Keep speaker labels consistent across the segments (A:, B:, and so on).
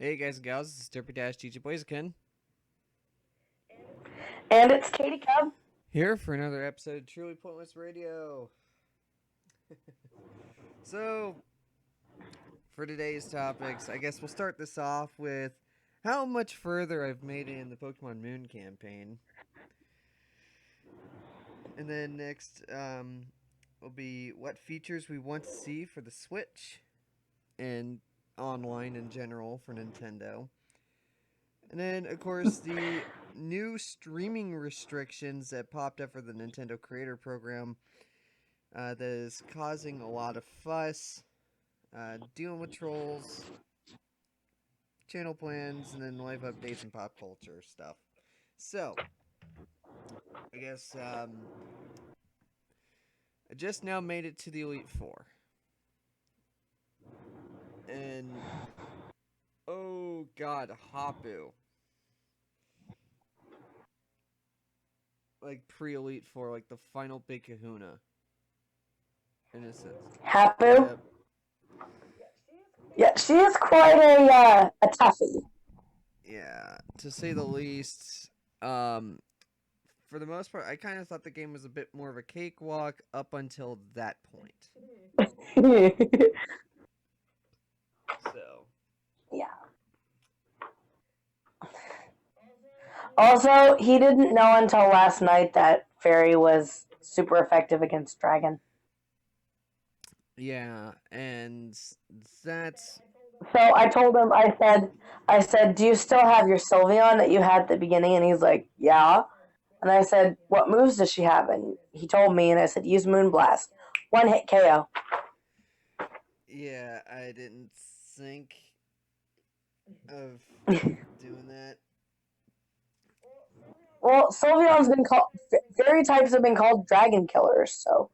A: Hey guys and gals, this is Derpy Dash DJ Blaziken
B: And it's Katie Cub.
A: here for another episode of Truly Pointless Radio. So, for today's topics, I guess we'll start this off with how much further I've made it in the Pokemon Moon campaign. And then next will be what features we want to see for the Switch and online in general for Nintendo. And then, of course, the new streaming restrictions that popped up for the Nintendo Creator Program that is causing a lot of fuss, dealing with trolls, channel plans, and then live updates and pop culture stuff. So, I guess I just now made it to the Elite Four. And, oh god, Hapu. Like pre-Elite Four, like the final big kahuna. In a sense.
B: Hapu.
A: Yep.
B: Yeah, she is quite a toughie.
A: Yeah, to say the least. For the most part, I kind of thought the game was a bit more of a cakewalk up until that point. So,
B: Yeah. Also, he didn't know until last night that Fairy was super effective against Dragon.
A: yeah, and that's
B: So I told him, I said, do you still have your Sylveon that you had at the beginning? And he's like, yeah. And I said, what moves does she have? And he told me, and I said, use Moonblast. One hit KO.
A: yeah, I didn't think of doing that.
B: Well, Sylveon's been called, Fairy types have been called Dragon Killers, so.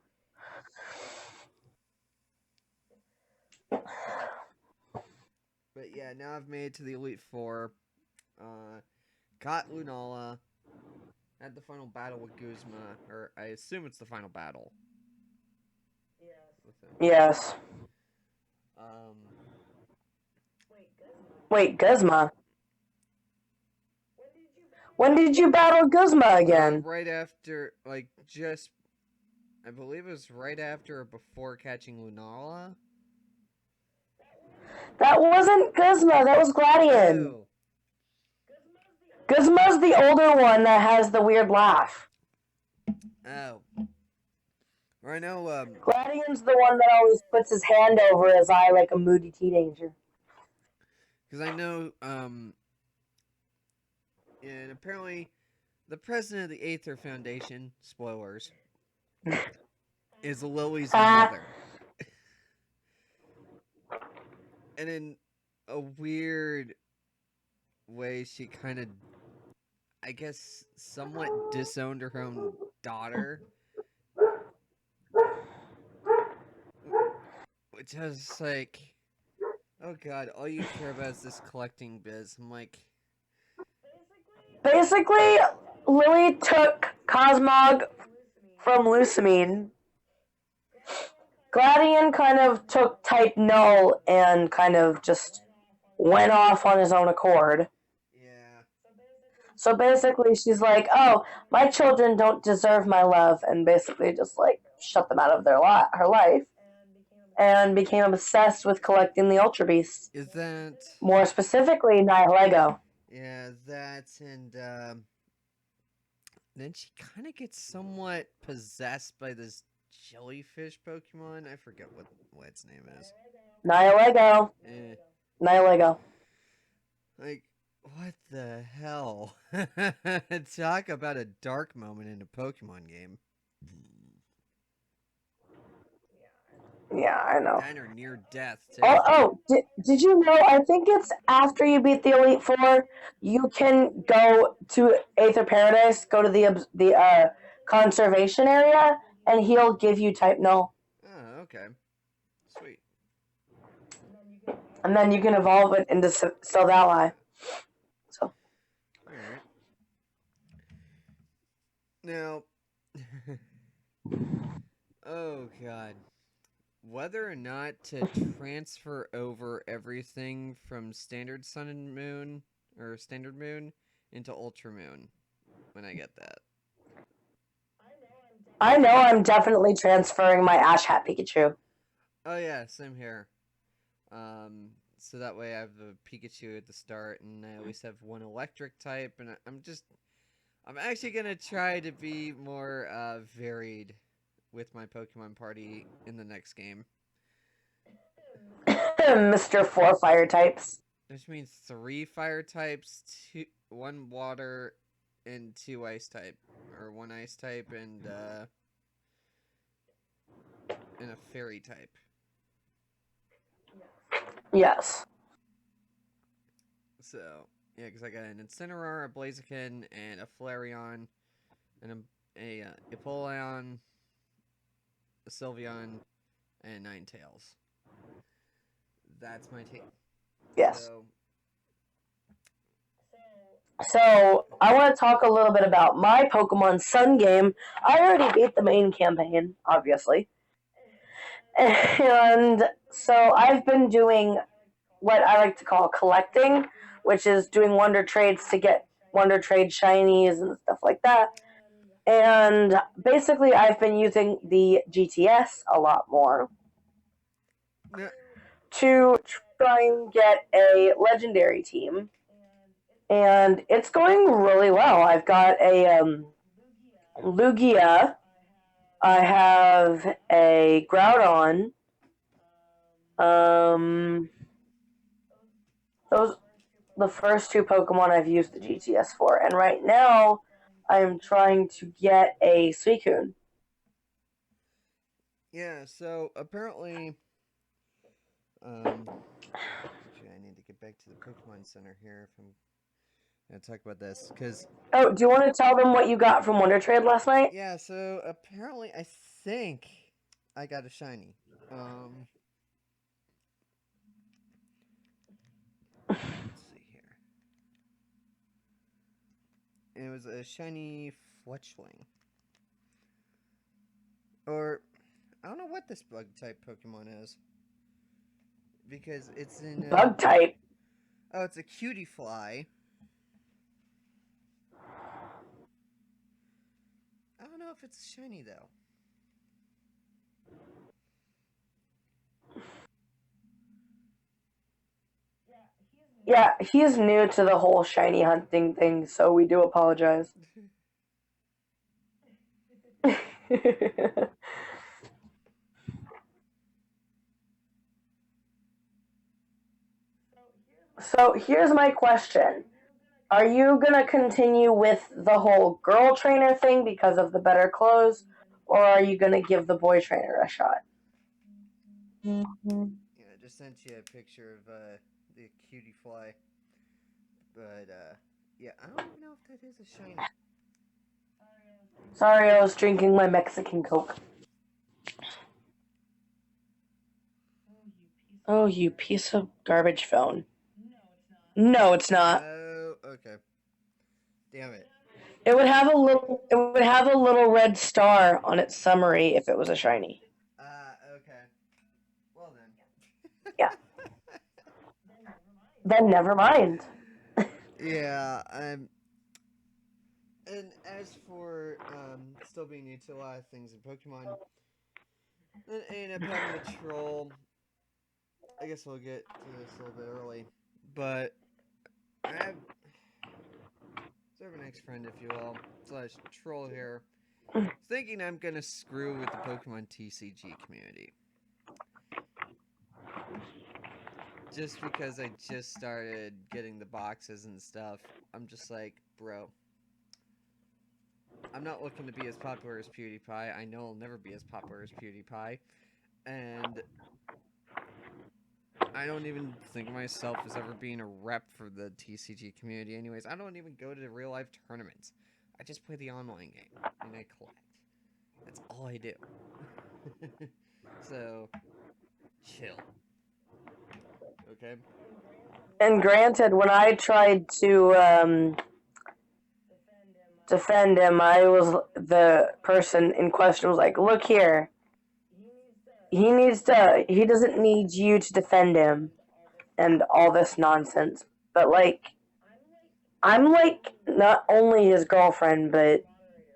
A: But yeah, now I've made it to the Elite Four. Got Lunala. Had the final battle with Guzma, or I assume it's the final battle. With him.
B: Yes.
A: Um,
B: Wait, Guzma? When did you battle Guzma again?
A: right after, like, just I believe it was right after or before catching Lunala.
B: That wasn't Guzma, that was Gladion.
A: Oh.
B: Guzma's the older one that has the weird laugh.
A: Oh. Or I know,
B: Gladion's the one that always puts his hand over his eye like a moody teenager.
A: because I know, and apparently the president of the Aether Foundation, spoilers, is Lily's mother. And in a weird way, she kind of, I guess, somewhat disowned her own daughter. Which I was like, oh god, all you care about is this collecting biz. I'm like,
B: Basically, Lily took Cosmog from Lusamine. Gladion kind of took Type Null and kind of just went off on his own accord.
A: yeah.
B: So basically, she's like, "Oh, my children don't deserve my love," and basically just like shut them out of her life, and became obsessed with collecting the Ultra Beasts.
A: Is that.
B: More specifically, Nihilego.
A: Yeah, that, and then she kind of gets somewhat possessed by this jellyfish Pokemon. I forget what its name is.
B: Nihilego.
A: Eh,
B: Nihilego.
A: like, what the hell? Talk about a dark moment in a Pokemon game.
B: Yeah, I know.
A: And or near death, too.
B: Did you know? I think it's after you beat the Elite Four, you can go to Aether Paradise, go to the conservation area, and he'll give you Type Null.
A: Oh, okay. Sweet.
B: And then you can evolve it into Silvally. So.
A: Alright. Now. Oh, God. whether or not to transfer over everything from standard sun and moon or standard moon into ultra moon when I get that.
B: I know I'm definitely transferring my Ash Hat Pikachu.
A: Oh yeah, same here. So that way I have a Pikachu at the start, and I always have one electric type, and I'm actually gonna try to be more varied with my Pokemon party in the next game.
B: Mr. Four Fire types.
A: Which means 3 fire types, 1 water, and 2 ice type, or 1 ice type and a fairy type.
B: Yes.
A: So yeah, because I got an Incineroar, a Blaziken, and a Flareon, and a Empoleon, a Sylveon, and Ninetales. That's my team.
B: Yes. So I want to talk a little bit about my Pokemon Sun game. I already beat the main campaign, obviously. And so I've been doing what I like to call collecting, which is doing Wonder Trades to get Wonder Trade shinies and stuff like that. And basically I've been using the GTS a lot more to try and get a legendary team. And it's going really well. I've got a Lugia. I have a Groudon. Those the first 2 Pokemon I've used the GTS for, and right now I'm trying to get a Suicune.
A: Yeah, so apparently, actually I need to get back to the Pokemon Center here if I'm gonna talk about this, because...
B: Oh, do you want to tell them what you got from Wonder Trade last night?
A: Yeah, so apparently I think I got a shiny. Let's see here. It was a shiny Fletchling. Or, I don't know what this bug type Pokemon is. Because it's in...
B: Bug type?
A: Oh, it's a Cutiefly. I don't know if it's shiny, though.
B: Yeah, he's new to the whole shiny hunting thing, so we do apologize. So here's my question. Are you going to continue with the whole girl trainer thing because of the better clothes, or are you going to give the boy trainer a shot?
A: Yeah, I just sent you a picture of the Cutiefly. But, yeah, I don't even know if that is a shiny.
B: Sorry, I was drinking my Mexican Coke. Oh, you piece of garbage phone. No, it's not.
A: Oh, okay. Damn it.
B: It would have a little red star on its summary if it was a shiny.
A: Okay. Well then.
B: Yeah. Then never mind.
A: Yeah, and as for still being new to a lot of things in Pokemon, then I ended up having a troll. I guess we'll get to this a little bit early, but I have sort of an ex-friend, if you will, / troll here, thinking I'm gonna screw with the Pokemon TCG community. Just because I just started getting the boxes and stuff, I'm just like, bro, I'm not looking to be as popular as PewDiePie. I know I'll never be as popular as PewDiePie. And I don't even think of myself as ever being a rep for the TCG community anyways. I don't even go to real life tournaments. I just play the online game, and I collect. That's all I do. So, chill. Okay?
B: And granted, when I tried to defend him, the person in question was like, look here, he needs to. He doesn't need you to defend him and all this nonsense. But like, I'm like not only his girlfriend, but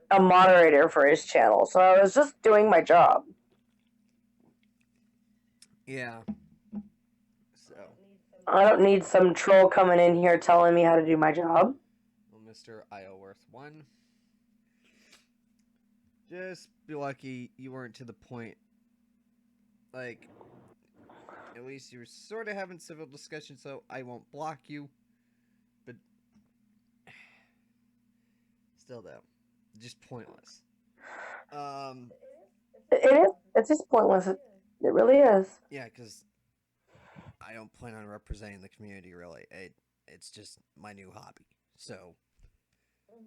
B: a moderator for his channel. So I was just doing my job.
A: Yeah. So,
B: I don't need some troll coming in here telling me how to do my job.
A: well, Mr. Isleworth1, just be lucky you weren't to the point. Like, at least you were sort of having civil discussion, so I won't block you. But still, though, just pointless.
B: It is. It's just pointless. It really is.
A: Yeah, because I don't plan on representing the community, really. It's just my new hobby. So,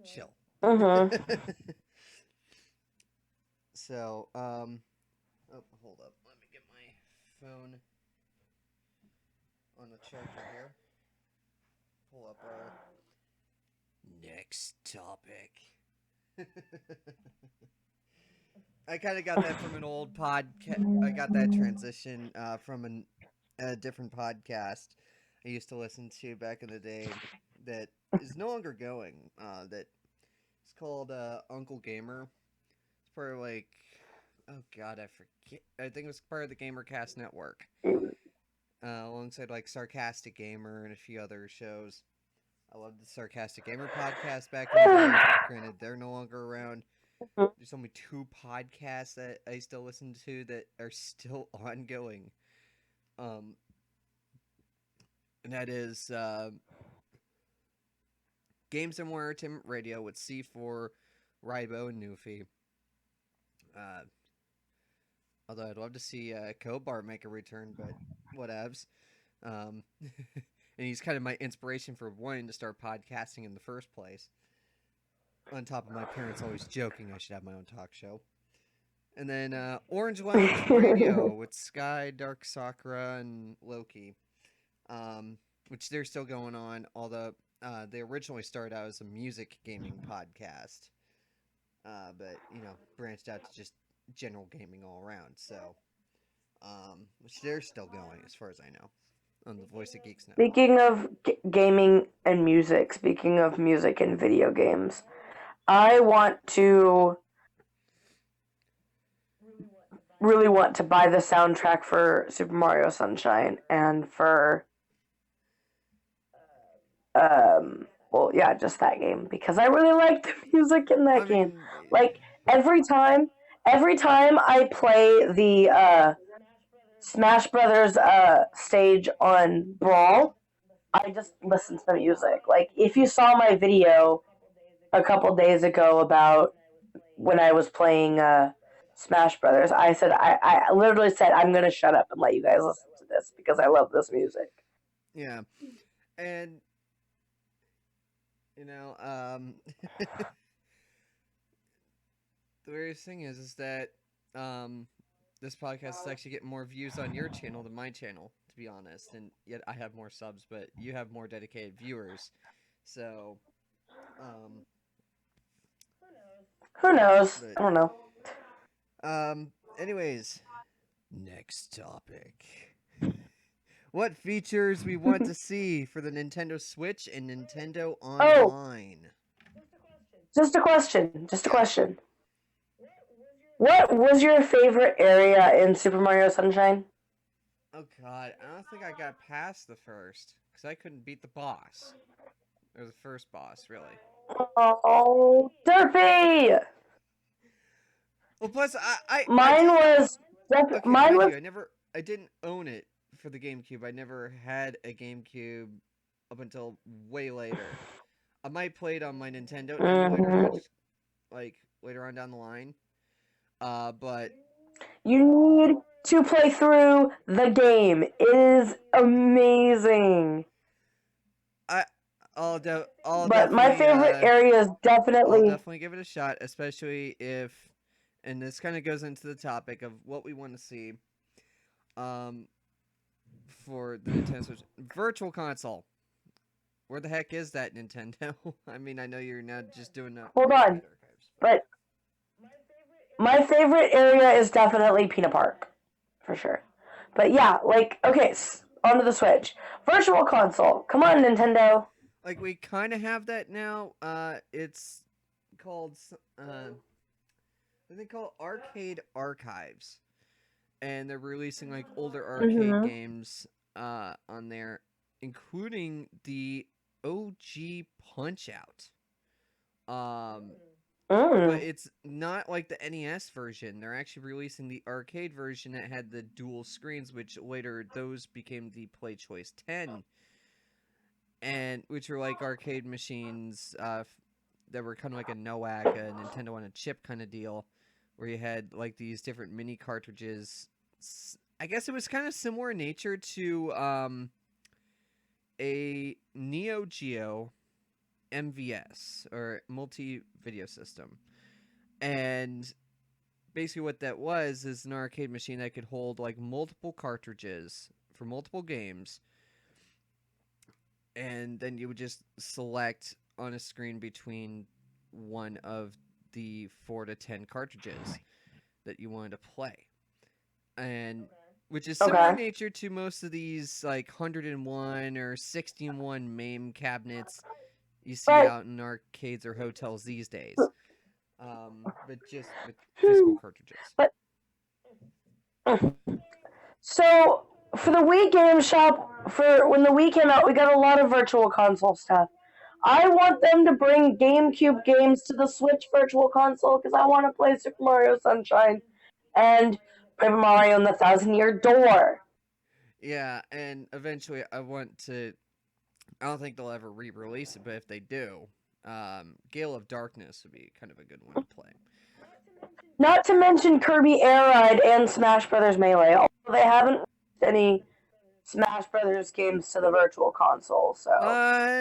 A: chill.
B: Mm-hmm.
A: So, oh, hold up. Let me get my phone on the charger here. Pull up our next topic. I kind of got that from an old podcast. I got that transition from a different podcast I used to listen to back in the day that is no longer going. That it's called Uncle Gamer. It's part of like, oh god, I forget. I think it was part of the GamerCast network, alongside like Sarcastic Gamer and a few other shows. I loved the Sarcastic Gamer podcast back in the day. Granted, they're no longer around. There's only 2 podcasts that I still listen to that are still ongoing. And that is Games and More Entertainment Radio with C4, Rybo, and Newfie. Although I'd love to see Kobar make a return, but whatevs. And he's kind of my inspiration for wanting to start podcasting in the first place. On top of my parents always joking I should have my own talk show. And then Orange Lounge Radio with Sky, Dark Sakura, and Loki. Which they're still going on, although they originally started out as a music gaming podcast. But, branched out to just general gaming all around. So, which they're still going as far as I know. On the Voice of Geeks Network.
B: Speaking of gaming and music, speaking of music and video games, I really want to buy the soundtrack for Super Mario Sunshine and for just that game, because I really like the music in that game. Like every time I play the Smash Brothers stage on Brawl, I just listen to the music. Like if you saw my video a couple days ago about when I was playing Smash Brothers, I literally said I'm gonna shut up and let you guys listen to this because I love this music.
A: Yeah, and the weirdest thing is that this podcast is actually getting more views on your channel than my channel, to be honest, and yet I have more subs, but you have more dedicated viewers. So,
B: who knows? But, I don't
A: know. Anyways, next topic. What features we want to see for the Nintendo Switch and Nintendo Online?
B: Just a question. What was your favorite area in Super Mario Sunshine?
A: Oh god, I don't think I got past the first, because I couldn't beat the boss. Or the first boss, really.
B: Oh, Derpy!
A: Well, plus, I didn't own it for the GameCube. I never had a GameCube up until way later. I might play it on my Nintendo emulator, like, later on down the line. But
B: you need to play through the game. It is amazing.
A: But
B: my favorite area is definitely.
A: I'll definitely give it a shot, especially if, and this kind of goes into the topic of what we want to see, for the Nintendo Switch Virtual Console. Where the heck is that, Nintendo? I mean, I know you're not just doing that.
B: Hold on, but my favorite area is definitely Peanut Park. for sure. But yeah, like, okay, onto the Switch. Virtual Console. Come on, Nintendo.
A: Like we kind of have that now. It's called they call Arcade Archives, and they're releasing like older arcade
B: Mm-hmm.
A: games on there, including the OG Punch Out. But
B: Mm.
A: it's not like the NES version. They're actually releasing the arcade version that had the dual screens, which later those became the Play Choice 10, and which were like arcade machines that were kind of like a NOAC, a Nintendo on a chip kind of deal, where you had like these different mini cartridges. I guess it was kind of similar in nature to a Neo Geo MVS or multi video system. And basically what that was is an arcade machine that could hold like multiple cartridges for multiple games, and then you would just select on a screen between one of the 4 to 10 cartridges that you wanted to play. And which is similar in
B: Okay.
A: nature to most of these like 101 or 61 MAME cabinets you see
B: But
A: out in arcades or hotels these days. But just with physical cartridges.
B: but so for the Wii Game Shop, for when the Wii came out, we got a lot of Virtual Console stuff. I want them to bring GameCube games to the Switch Virtual Console because I want to play Super Mario Sunshine and Paper Mario and the Thousand Year Door.
A: Yeah, and eventually I want to. I don't think they'll ever re-release it, but if they do, Gale of Darkness would be kind of a good one to play.
B: Not to mention Kirby Air Ride and Smash Brothers Melee. Although they haven't released any Smash Brothers games to the Virtual Console, so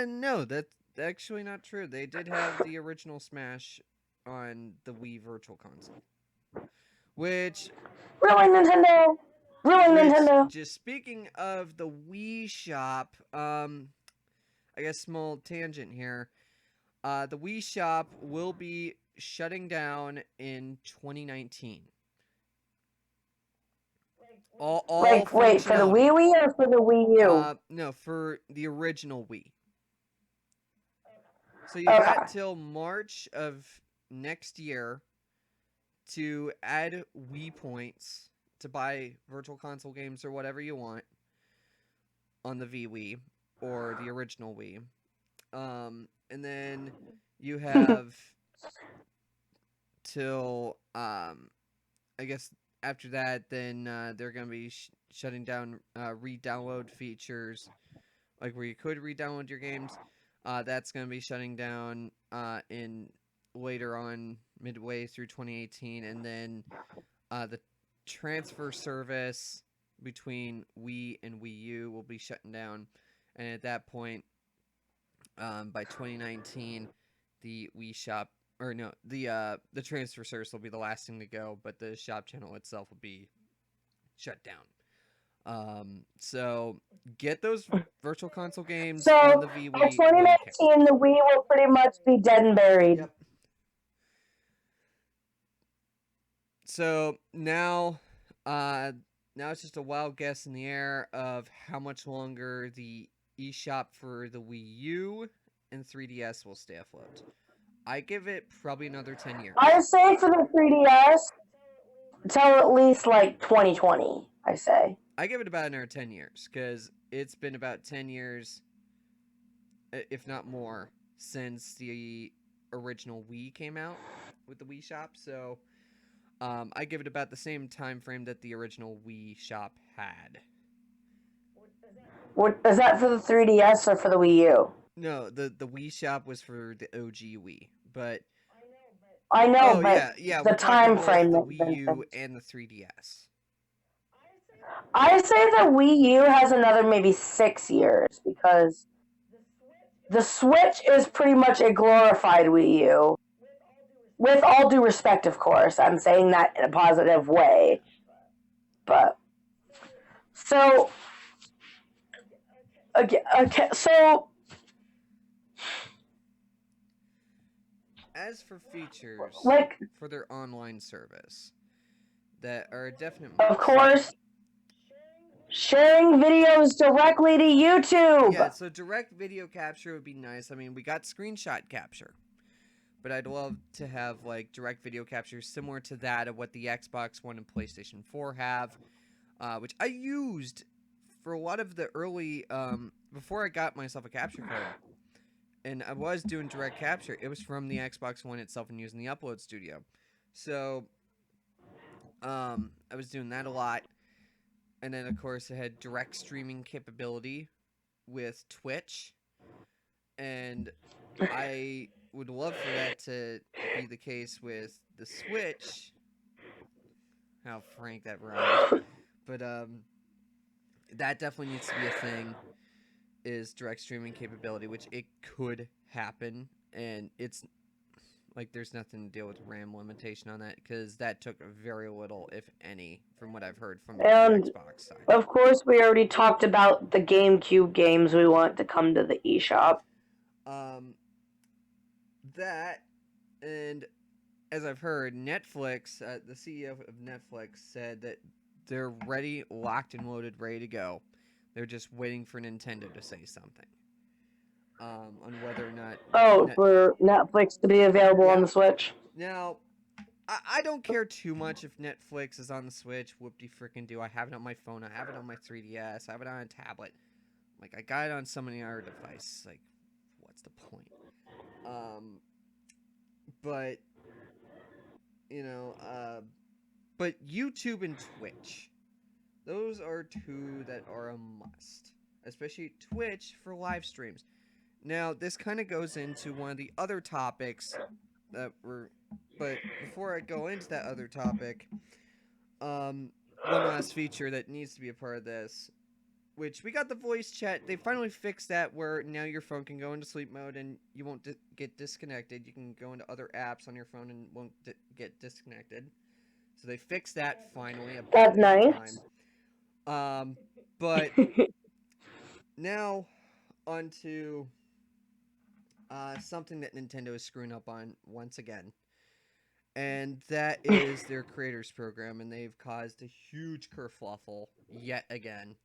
A: No, that's actually not true. They did have the original Smash on the Wii Virtual Console, which
B: really Nintendo, really
A: which
B: Nintendo.
A: just speaking of the Wii Shop, I guess small tangent here. The Wii Shop will be shutting down in 2019. All
B: Like, wait, for the
A: functionality.
B: Wii or for the Wii U?
A: No, for the original Wii. So you
B: Okay.
A: got till March of next year to add Wii points to buy Virtual Console games or whatever you want on the Wii or the original Wii. And then you have till I guess after that, then they're gonna be shutting down re-download features, like where you could re-download your games. That's gonna be shutting down in later on, midway through 2018, and then the transfer service between Wii and Wii U will be shutting down, and at that point, by 2019, the Wii Shop, or no, the transfer service will be the last thing to go, but the shop channel itself will be shut down. So get those Virtual Console games on
B: So
A: the Wii
B: by
A: while you can.
B: 2019, the Wii will pretty much be dead and buried.
A: Yep. So now it's just a wild guess in the air of how much longer the eShop for the Wii U and 3DS will stay afloat. I give it probably another 10 years.
B: I say for the 3DS, till at least like 2020, I say.
A: I give it about another 10 years, because it's been about 10 years, if not more, since the original Wii came out with the Wii Shop, so I give it about the same time frame that the original Wii Shop had.
B: Is that for the 3DS or for the Wii U?
A: No, the Wii Shop was for the OG Wii, but
B: I know, but
A: yeah,
B: the
A: we're talking
B: time
A: both
B: frame
A: the
B: that's
A: Wii
B: been
A: U
B: fixed.
A: and the 3DS.
B: I say the Wii U has another maybe 6 years because the Switch is pretty much a glorified Wii U. With all due respect, of course, I'm saying that in a positive way. But so okay, so
A: As for features
B: like,
A: for their online service that are a definite
B: of
A: must,
B: course, Sharing videos directly to YouTube.
A: Yeah, so direct video capture would be nice. I mean, we got screenshot capture, but I'd love to have like direct video capture similar to that of what the Xbox One and PlayStation 4 have, which I used for a lot of the early before I got myself a capture card. And I was doing direct capture. It was from the Xbox One itself and using the Upload Studio. So I was doing that a lot. And then, of course, it had direct streaming capability with Twitch. And I would love for that to be the case with the Switch. How frank that rhymes. But that definitely needs to be a thing, is direct streaming capability, which it could happen. And it's like there's nothing to deal with RAM limitation on that, because that took very little, if any, from what I've heard from the Xbox side.
B: Of course, we already talked about the GameCube games we want to come to the eShop.
A: That, and as I've heard, Netflix, the CEO of Netflix said that they're ready, locked and loaded, ready to go. They're just waiting for Nintendo to say something on whether or not...
B: for Netflix to be available on the Switch?
A: Now, I don't care too much if Netflix is on the Switch. Whoop-de-frickin-do. I have it on my phone. I have it on my 3DS. I have it on a tablet. Like, I got it on so many other devices. Like, what's the point? But, you know, but YouTube and Twitch, those are two that are a must. Especially Twitch for live streams. Now, this kind of goes into one of the other topics that were... But before I go into that other topic, one last feature that needs to be a part of this, which we got the voice chat. They finally fixed that, where now your phone can go into sleep mode and you won't get disconnected. You can go into other apps on your phone and won't get disconnected. So they fixed that finally.
B: That's nice.
A: But now onto something that Nintendo is screwing up on once again. And that is their creators program, and they've caused a huge kerfluffle yet again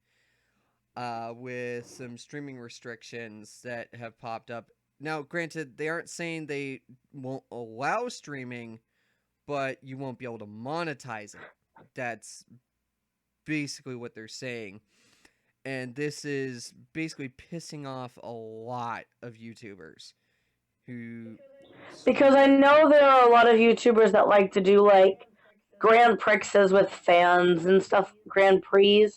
A: with some streaming restrictions that have popped up. Now, granted, they aren't saying they won't allow streaming, but you won't be able to monetize it. That's basically what they're saying. And this is basically pissing off a lot of YouTubers who...
B: Because I know there are a lot of YouTubers that like to do, like, Grand Prixes with fans and stuff, Grand Prix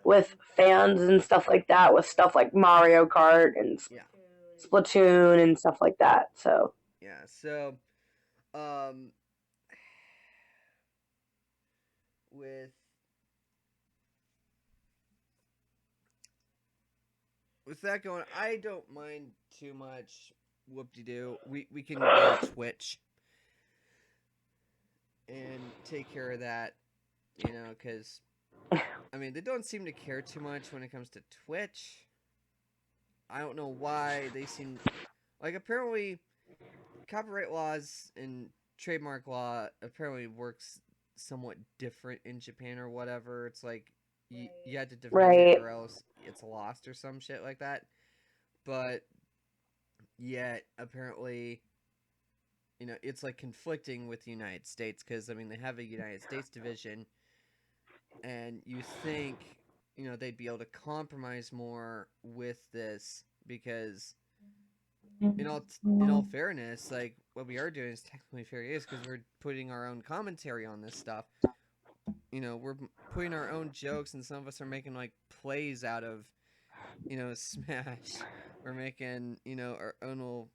B: with fans and stuff like that, with stuff like Mario Kart and Splatoon and stuff like that, so...
A: Yeah, so, with that going, I don't mind too much. Whoop-de-doo. We can go to Twitch and take care of that, you know, because, I mean, they don't seem to care too much when it comes to Twitch. I don't know why. They seem... Like, apparently, copyright laws and trademark law apparently works somewhat different in Japan or whatever. It's like, you had to defend it or else it's lost or some shit like that. But... Yet, apparently, you know, it's like conflicting with the United States, because, I mean, they have a United States division, and you think, you know, they'd be able to compromise more with this, because, in all fairness, like, what we are doing is technically fair use, because we're putting our own commentary on this stuff. You know, we're putting our own jokes, and some of us are making, like, plays out of, you know, Smash. We're making, you know, our own little,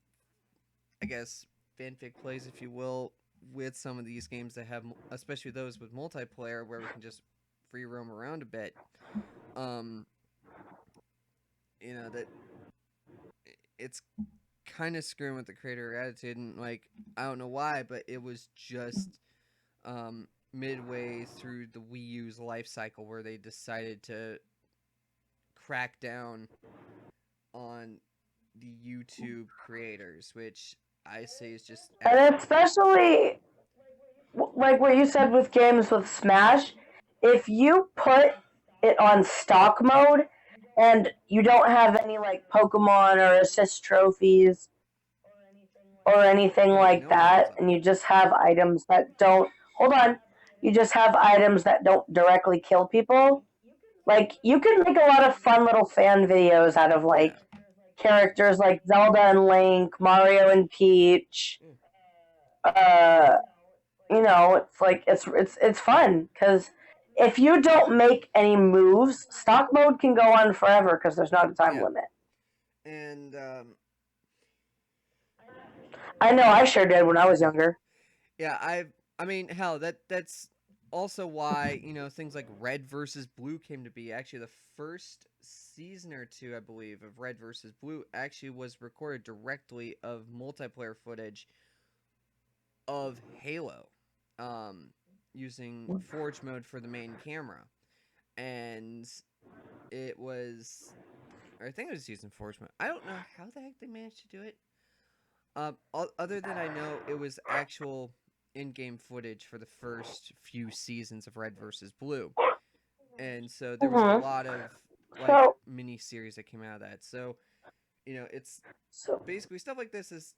A: I guess, fanfic plays, if you will, with some of these games that have, especially those with multiplayer, where we can just free roam around a bit. You know, that it's kind of screwing with the creator attitude, and, like, I don't know why, but it was just midway through the Wii U's life cycle where they decided to crack down on the YouTube creators, which I say is just...
B: And especially, like what you said with games with Smash, if you put it on stock mode, and you don't have any like Pokemon or assist trophies or anything
A: Wait,
B: like
A: no one has
B: that,
A: that.
B: and you just have items that don't. Hold on. You just have items that don't directly kill people. Like, you can make a lot of fun little fan videos out of,
A: Yeah.
B: like, characters like Zelda and Link, Mario and Peach.
A: Yeah.
B: Uh, it's like, it's fun, because if you don't make any moves, stock mode can go on forever because there's not a time
A: Yeah.
B: limit.
A: And
B: I know, I sure did when I was younger.
A: yeah, I mean, hell, that's also why, things like Red versus Blue came to be. Actually, the first season or two, I believe, of Red versus Blue actually was recorded directly of multiplayer footage of Halo, using Forge mode for the main camera. And it was, or I think it was using Forge mode. I don't know how the heck they managed to do it. Other than I know it was actual in-game footage for the first few seasons of Red versus Blue, and so there was a
B: Mm-hmm.
A: lot of like
B: So,
A: mini series that came out of that. So it's
B: so
A: basically stuff like this is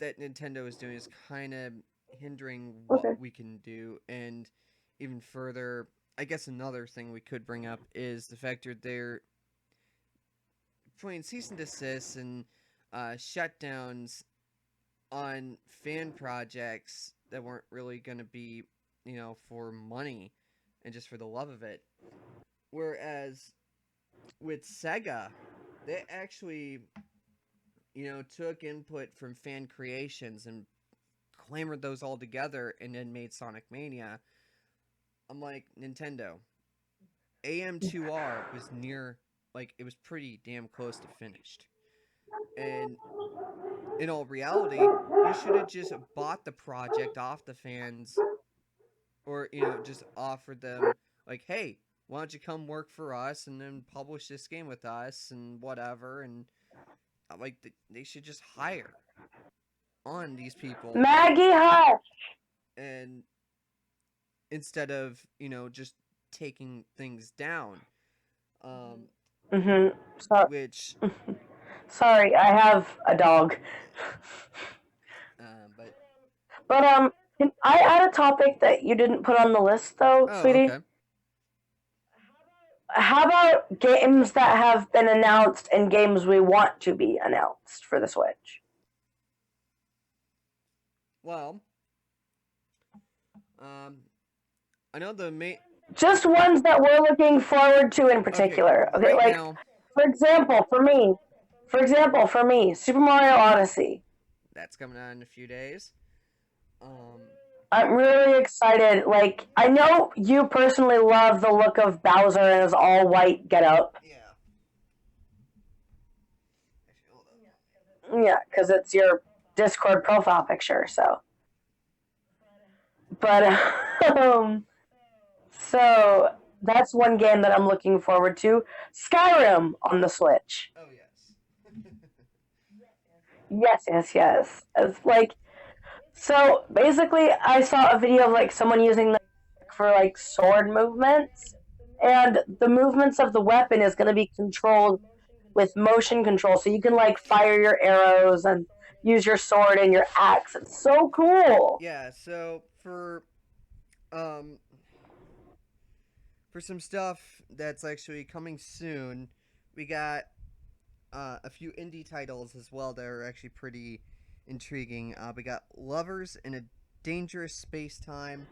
A: that Nintendo is doing is kind of hindering what
B: okay.
A: we can do, and even further, I guess another thing we could bring up is the fact that they're putting cease and desist and shutdowns on fan projects that weren't really going to be, for money and just for the love of it. Whereas with Sega, they actually, took input from fan creations and clamored those all together and then made Sonic Mania. I'm like, Nintendo, AM2R was near, like, it was pretty damn close to finished. And in all reality, you should have just bought the project off the fans, or just offered them like, hey, why don't you come work for us and then publish this game with us and whatever. And like, they should just hire on these people,
B: Maggie Hush!
A: and instead of just taking things down,
B: Mm-hmm. So,
A: which
B: sorry, I have a dog.
A: but
B: But can I add a topic that you didn't put on the list though,
A: oh,
B: sweetie?
A: okay.
B: How about games that have been announced and games we want to be announced for the Switch?
A: Well, I know the main.
B: Just ones that we're looking forward to in
A: Okay,
B: particular. Okay,
A: right
B: like
A: now
B: for example, for me, Super Mario Odyssey.
A: that's coming out in a few days.
B: I'm really excited. Like, I know you personally love the look of Bowser in his all white getup.
A: Yeah. Actually, hold on.
B: Yeah, because it's your Discord profile picture. So, but so that's one game that I'm looking forward to. Skyrim on the Switch.
A: Oh yes.
B: Yes. It's like, so basically, I saw a video of like someone using the for like sword movements, and the movements of the weapon is going to be controlled with motion control, so you can like fire your arrows and use your sword and your axe. It's so cool.
A: Yeah. So um for some stuff that's actually coming soon, we got a few indie titles as well that are actually pretty intriguing. We got Lovers in a Dangerous Space Time.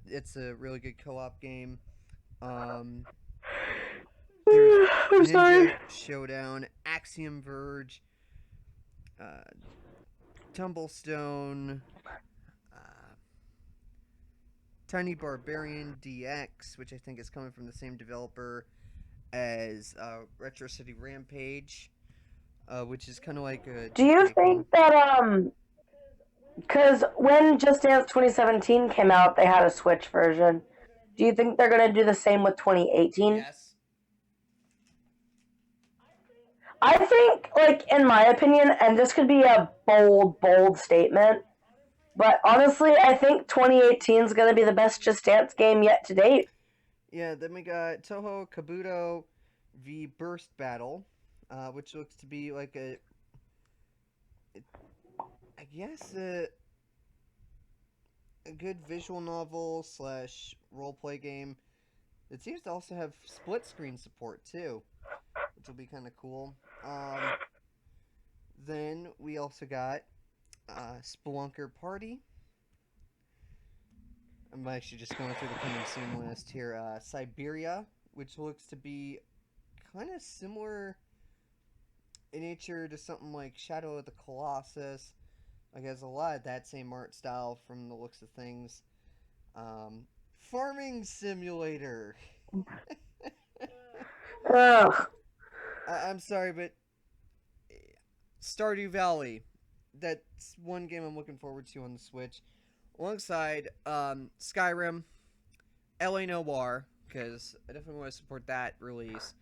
A: It's a really good co-op game. There's
B: I'm
A: Ninja
B: sorry.
A: Showdown, Axiom Verge, uh, Tumblestone, uh, Tiny Barbarian DX, which I think is coming from the same developer as Retro City Rampage, which is kind of like a.
B: Do you think that because when Just Dance 2017 came out, they had a Switch version. Do you think they're gonna do the same with 2018?
A: Yes.
B: I think, like, in my opinion, and this could be a bold statement, but honestly, I think 2018 is going to be the best Just Dance game yet to date.
A: Yeah, then we got Toho Kabuto v Burst Battle, which looks to be like I guess a good visual novel slash roleplay game. It seems to also have split screen support too, which will be kind of cool. Then we also got Spelunker Party. I'm actually just going through the coming soon list here. Siberia, which looks to be kind of similar in nature to something like Shadow of the Colossus. Like, has a lot of that same art style from the looks of things. Farming Simulator.
B: Ugh.
A: I'm sorry, but Stardew Valley. That's one game I'm looking forward to on the Switch. Alongside Skyrim, LA Noir, because I definitely want to support that release.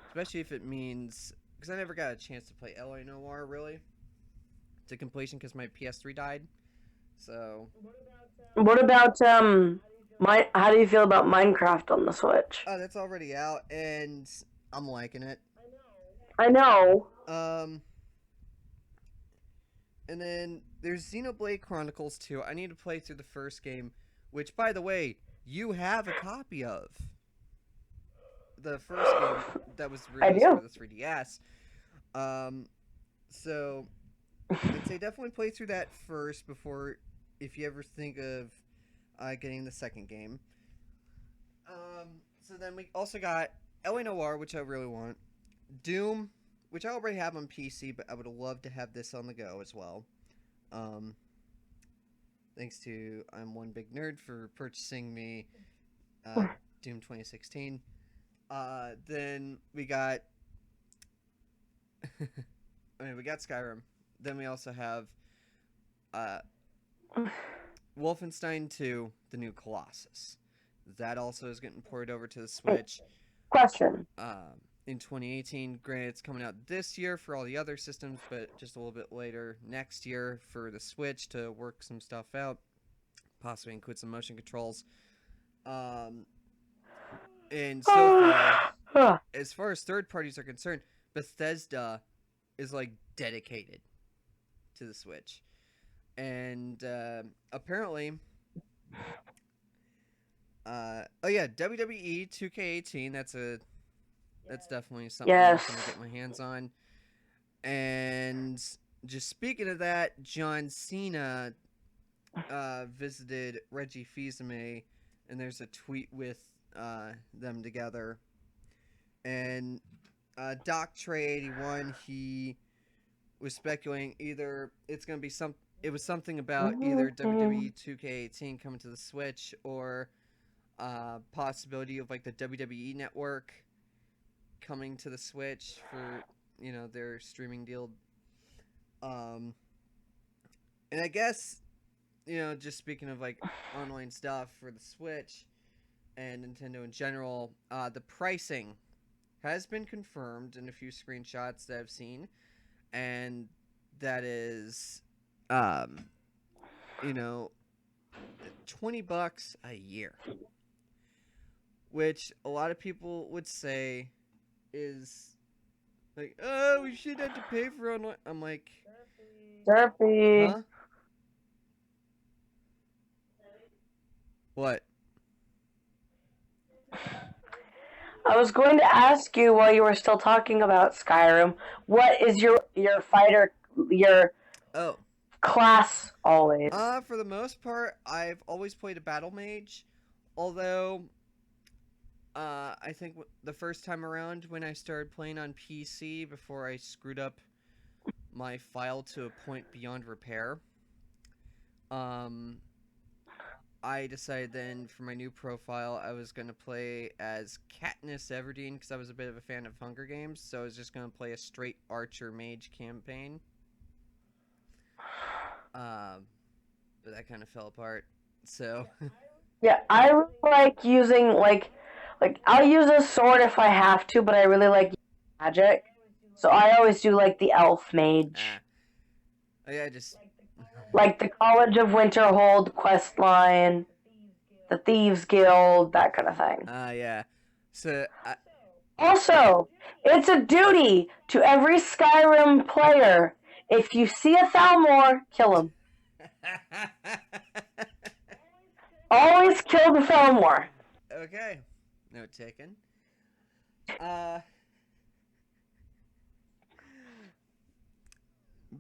A: Especially if it means. Because I never got a chance to play LA Noir, really. To completion, because my PS3 died. So.
B: What about how do you feel about Minecraft on the Switch?
A: Oh, that's already out, and I'm liking it.
B: I know.
A: And then there's Xenoblade Chronicles 2. I need to play through the first game, which, by the way, you have a copy of. The first game that was released for the 3DS. So I'd say definitely play through that first before, if you ever think of getting the second game. So then we also got LA Noir, which I really want. Doom, which I already have on PC, but I would love to have this on the go as well. Thanks to I'm One Big Nerd for purchasing me Doom 2016. Then we got we got Skyrim. Then we also have Wolfenstein 2, The New Colossus. That also is getting ported over to the Switch.
B: Question.
A: In 2018. Granted, it's coming out this year for all the other systems, but just a little bit later next year for the Switch to work some stuff out. Possibly include some motion controls. And so far, as far as third parties are concerned, Bethesda is like dedicated to the Switch. And apparently, WWE 2K18. That's definitely something I'm going to get my hands on. And just speaking of that, John Cena visited Reggie Fils-Aimé, and there's a tweet with them together. And Doc Trey 81, he was speculating either it's going to be it was something about either WWE 2K18 coming to the Switch or possibility of like the WWE Network coming to the Switch for their streaming deal. And I guess just speaking of like online stuff for the Switch and Nintendo in general, the pricing has been confirmed in a few screenshots that I've seen, and that is $20 a year, which a lot of people would say is like, oh, we shouldn't have to pay for online. I'm like,
B: Derpy.
A: huh? What?
B: I was going to ask you while you were still talking about Skyrim, what is your fighter, your class always?
A: For the most part, I've always played a battle mage, although I think the first time around when I started playing on PC before I screwed up my file to a point beyond repair, I decided then for my new profile I was going to play as Katniss Everdeen because I was a bit of a fan of Hunger Games, so I was just going to play a straight archer mage campaign. But that kind of fell apart, so...
B: Yeah, I really like using, like I'll use a sword if I have to, but I really like magic. So I always do, like, the elf mage.
A: Oh, yeah, just...
B: Like the College of Winterhold quest line, the Thieves Guild, that kind of thing.
A: Yeah. So,
B: Also, it's a duty to every Skyrim player. If you see a Thalmor, kill him. Always kill the Thalmor.
A: Okay. Note taken. Uh,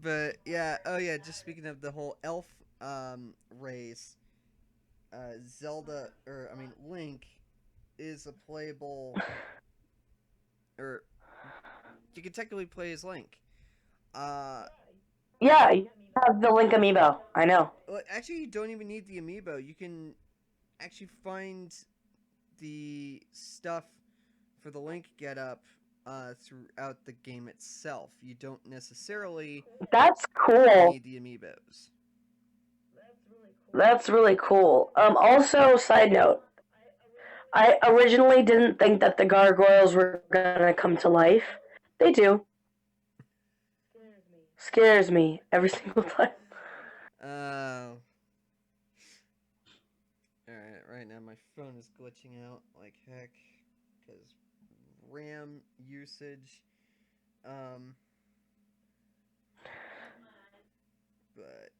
A: but yeah, oh yeah, just speaking of the whole elf race, Zelda, or I mean, Link is a playable, or you can technically play as Link. Uh,
B: Yeah, you have the Link amiibo. I know.
A: well, actually, you don't even need the amiibo. You can actually find the stuff for the Link getup throughout the game itself. You don't necessarily
B: That's cool.
A: need the amiibos.
B: That's really cool. Also, side note, I originally didn't think that the gargoyles were gonna come to life. They do. Scares me every single time.
A: Uh, Alright, right now my phone is glitching out like heck because RAM usage. Um, but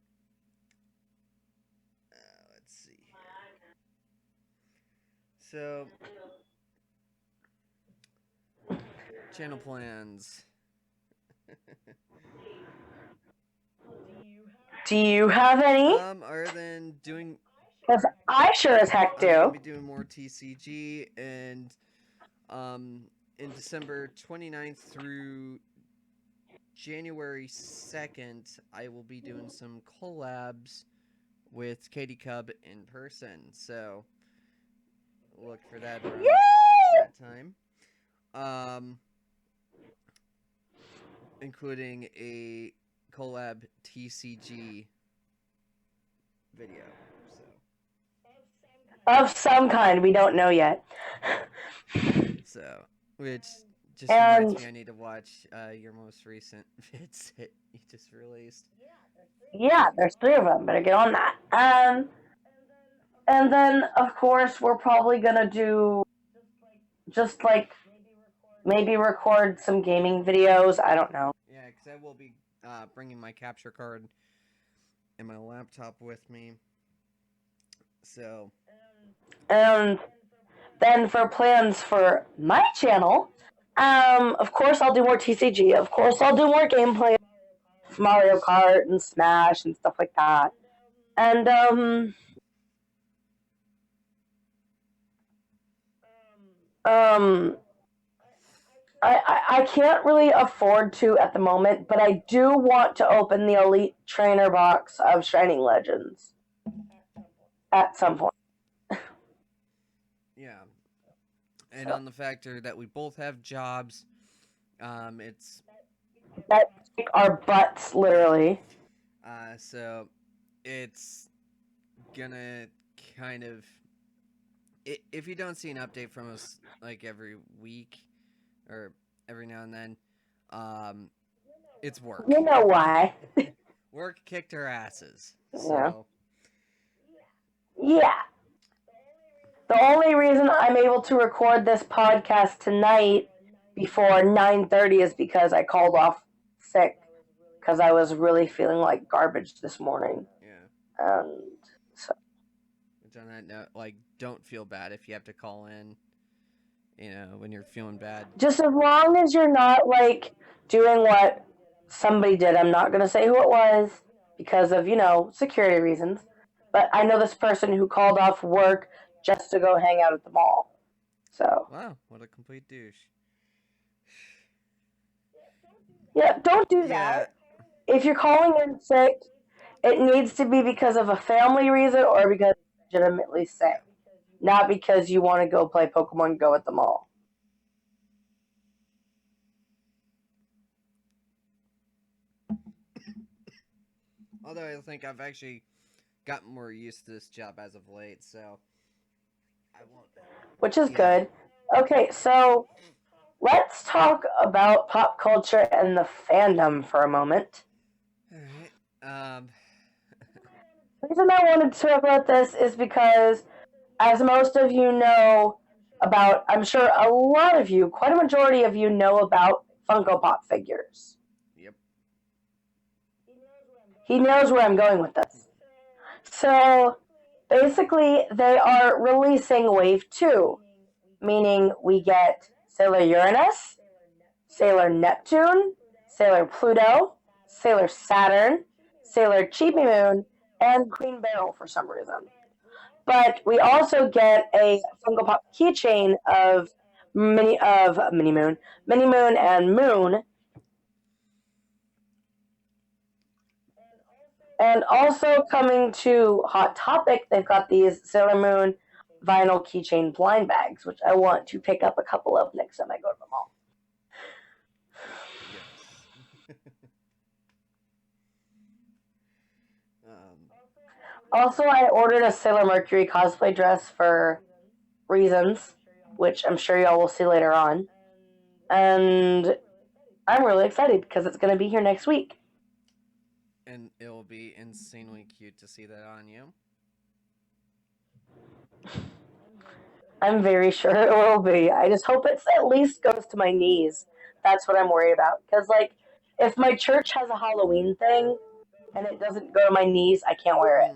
A: let's see here. So, channel plans.
B: Do you have any?
A: Other than doing,
B: Because I sure as heck
A: I'm gonna
B: do.
A: be doing more TCG, and in December 29th through January 2nd, I will be doing some collabs with Katie Cub in person. So look for that around that time. Including a collab TCG video.
B: Of some kind, we don't know yet.
A: So, which just reminds me I need to watch your most recent vids that you just released.
B: Yeah, there's 3 of them. Better get on that. And then, of course, we're probably gonna do just like maybe record some gaming videos. I don't know.
A: Yeah, because I will be bringing my capture card and my laptop with me. So.
B: And then for plans for my channel, of course I'll do more TCG. Of course I'll do more gameplay, Mario Kart and Smash and stuff like that. And I can't really afford to at the moment, but I do want to open the Elite Trainer box of Shining Legends at some point.
A: Yeah. And on the factor that we both have jobs, it's
B: that kick our butts literally.
A: So it's gonna kind of, if you don't see an update from us like every week or every now and then, it's work.
B: You know why?
A: Work kicked our asses. So
B: yeah. The only reason I'm able to record this podcast tonight before 9:30 is because I called off sick because I was really feeling like garbage this morning.
A: Yeah.
B: And so.
A: Which on that note, like, don't feel bad if you have to call in, when you're feeling bad.
B: Just as long as you're not, like, doing what somebody did. I'm not going to say who it was because of, security reasons. But I know this person who called off work just to go hang out at the mall. So.
A: Wow, what a complete douche.
B: Yeah, don't do that. If you're calling in sick, it needs to be because of a family reason or because you're legitimately sick. Not because you want to go play Pokemon Go at the mall.
A: Although I think I've actually gotten more used to this job as of late, so I won't.
B: Which is good. Okay, so let's talk about pop culture and the fandom for a moment.
A: Alright.
B: The reason I wanted to talk about this is because, as most of you know, about, I'm sure a lot of you, quite a majority of you, know about Funko Pop figures.
A: Yep.
B: He knows where I'm going with this. So basically, they are releasing Wave 2, meaning we get Sailor Uranus, Sailor Neptune, Sailor Pluto, Sailor Saturn, Sailor Chibi Moon, and Queen Beryl for some reason. But we also get a Funko Pop keychain of Mini Moon, and Moon. And also coming to Hot Topic, they've got these Sailor Moon vinyl keychain blind bags, which I want to pick up a couple of next time I go to the mall.
A: Yes.
B: Also, I ordered a Sailor Mercury cosplay dress for reasons, which I'm sure y'all will see later on. And I'm really excited because it's going to be here next week.
A: And it will be insanely cute to see that on you.
B: I'm very sure it will be. I just hope it at least goes to my knees. That's what I'm worried about. Because, like, if my church has a Halloween thing and it doesn't go to my knees, I can't wear it.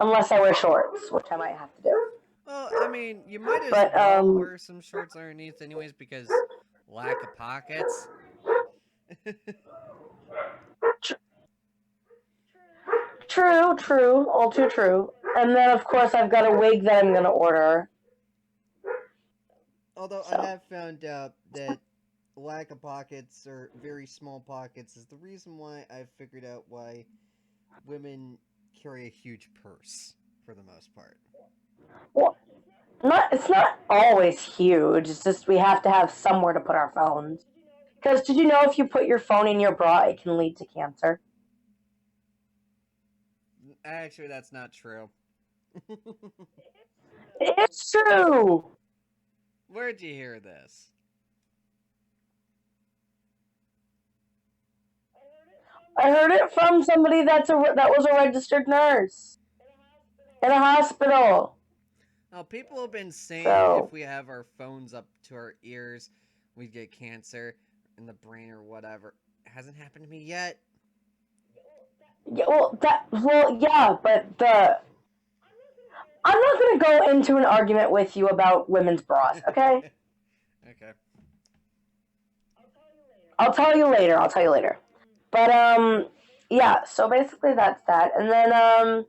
B: Unless I wear shorts, which I might have to do.
A: Well, I mean, you might as well wear some shorts underneath anyways because lack of pockets.
B: True. All too true. And then, of course, I've got a wig that I'm going to order.
A: Although I have found out that lack of pockets or very small pockets is the reason why I've figured out why women carry a huge purse for the most part.
B: Well, it's not always huge. It's just we have to have somewhere to put our phones. Because did you know if you put your phone in your bra, it can lead to cancer?
A: Actually, that's not true.
B: It's true.
A: Where'd you hear this?
B: I heard it from somebody that was a registered nurse in a hospital.
A: Now, people have been saying if we have our phones up to our ears, we get cancer in the brain or whatever. It hasn't happened to me yet.
B: Yeah, but I'm not going to go into an argument with you about women's bras, okay?
A: Okay.
B: I'll tell you later. But, yeah, so basically that's that. And then,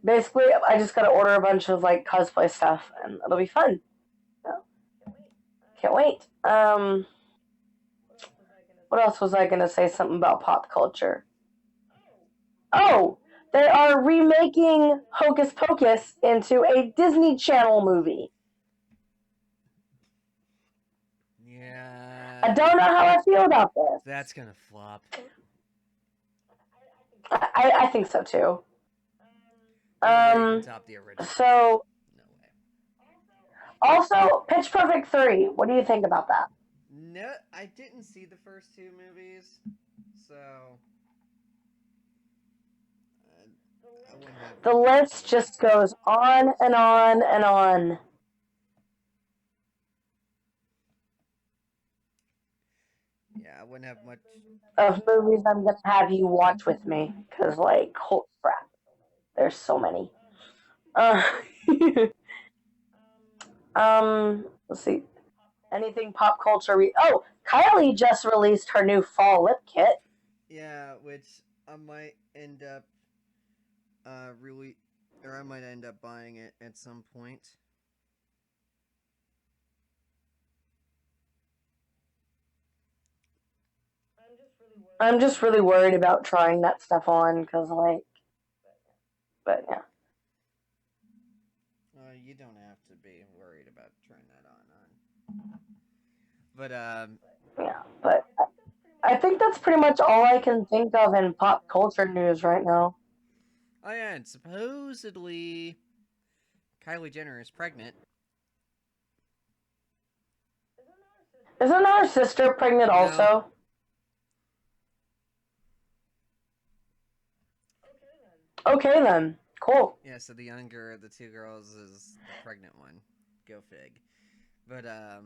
B: basically I just gotta order a bunch of, like, cosplay stuff, and it'll be fun. So, can't wait. What else was I gonna say? Something about pop culture. Oh! They are remaking Hocus Pocus into a Disney Channel movie.
A: Yeah.
B: I don't know how I feel about this.
A: That's gonna flop.
B: I think so too.
A: Top the original.
B: So.
A: No way.
B: Also, Pitch Perfect 3. What do you think about that?
A: No, I didn't see the first two movies, so.
B: The list just goes on and on and on.
A: Yeah, I wouldn't have much
B: of movies I'm gonna have you watch with me, because, like, holy crap, there's so many. Let's see. Anything pop culture? Kylie just released her new fall lip kit.
A: Yeah, which I might end up I might end up buying it at some point.
B: I'm just really worried about trying that stuff on, because, like, but yeah.
A: You don't have to be worried about trying that on. But,
B: yeah, but I think that's pretty much all I can think of in pop culture news right now.
A: Oh yeah, and supposedly Kylie Jenner is pregnant.
B: Isn't our sister pregnant also? Okay then. Cool.
A: Yeah, so the younger of the two girls is the pregnant one. Go fig. But yeah.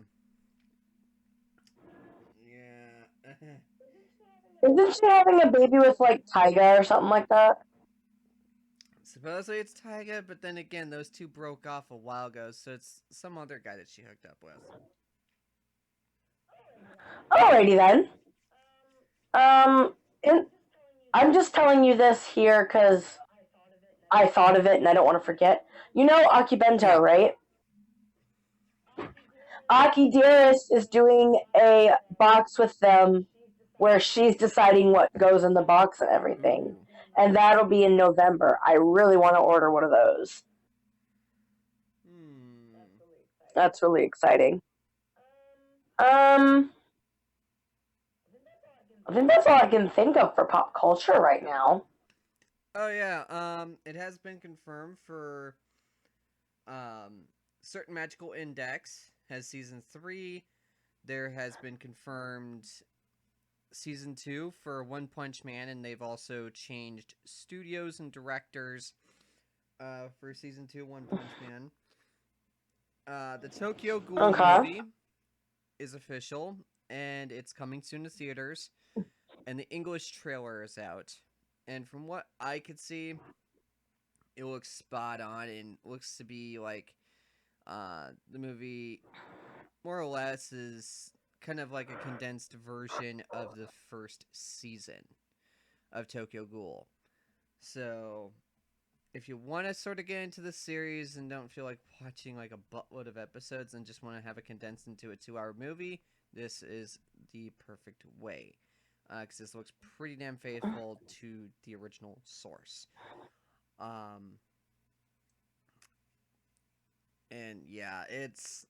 B: Isn't she having a baby with like Tyga or something like that?
A: Supposedly it's Tyga, but then again, those two broke off a while ago, so it's some other guy that she hooked up with.
B: Alrighty then. And I'm just telling you this here because I thought of it and I don't want to forget. You know Aki Bento,
A: Yeah.
B: right? Aki Dearest is doing a box with them where she's deciding what goes in the box and everything.
A: Ooh.
B: And that'll be in November. I really want to order one of those. That's really exciting. I think that's all I can think of for pop culture right now.
A: Oh yeah, it has been confirmed for Certain Magical Index has season 3. There has been confirmed season 2 for One Punch Man, and they've also changed studios and directors for season 2 One Punch Man. The Tokyo Ghoul movie is official, and it's coming soon to theaters. And the English trailer is out. And from what I could see, it looks spot on and looks to be like the movie more or less is kind of like a condensed version of the first season of Tokyo Ghoul. So if you want to sort of get into the series and don't feel like watching like a buttload of episodes and just want to have it condensed into a 2-hour movie, this is the perfect way. Because this looks pretty damn faithful to the original source. And yeah, it's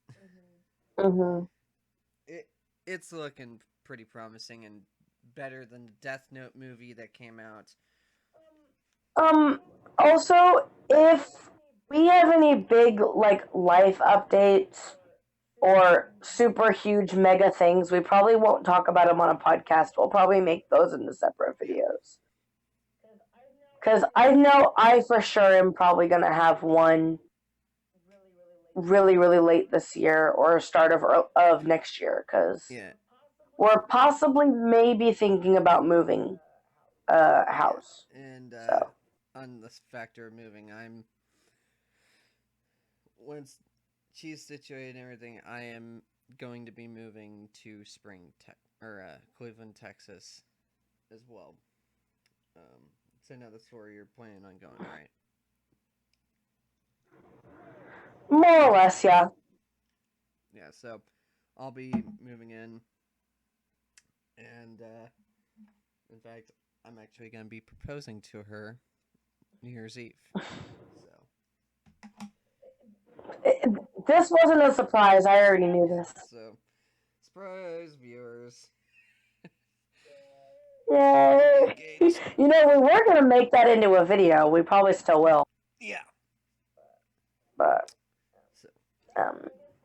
A: it's looking pretty promising and better than the Death Note movie that came out.
B: Also, if we have any big like life updates or super huge mega things, we probably won't talk about them on a podcast. We'll probably make those into separate videos. Because I know I for sure am probably going to have one really, really late this year or start of next year. Because we're possibly maybe thinking about moving house.
A: And on this factor of moving, once she's situated and everything, I am going to be moving to Cleveland, Texas, as well. So now that's where you're planning on going, right?
B: More or less, yeah.
A: Yeah, so I'll be moving in, and in fact, I'm actually going to be proposing to her New Year's Eve.
B: This wasn't a surprise. I already knew this.
A: So, surprise, viewers.
B: Yay! You know, we were going to make that into a video. We probably still will.
A: Yeah.
B: But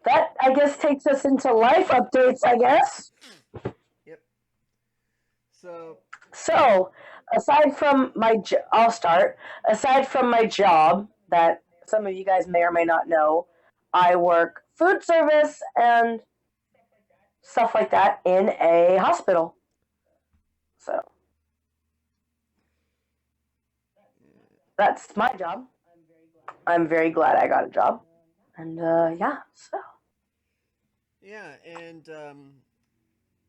B: that, I guess, takes us into life updates, I guess.
A: Yep.
B: So, aside from I'll start. Aside from my job, that some of you guys may or may not know, I work food service and stuff like that in a hospital. So, that's my job. I'm very glad I got a job. And, yeah, so.
A: Yeah, and,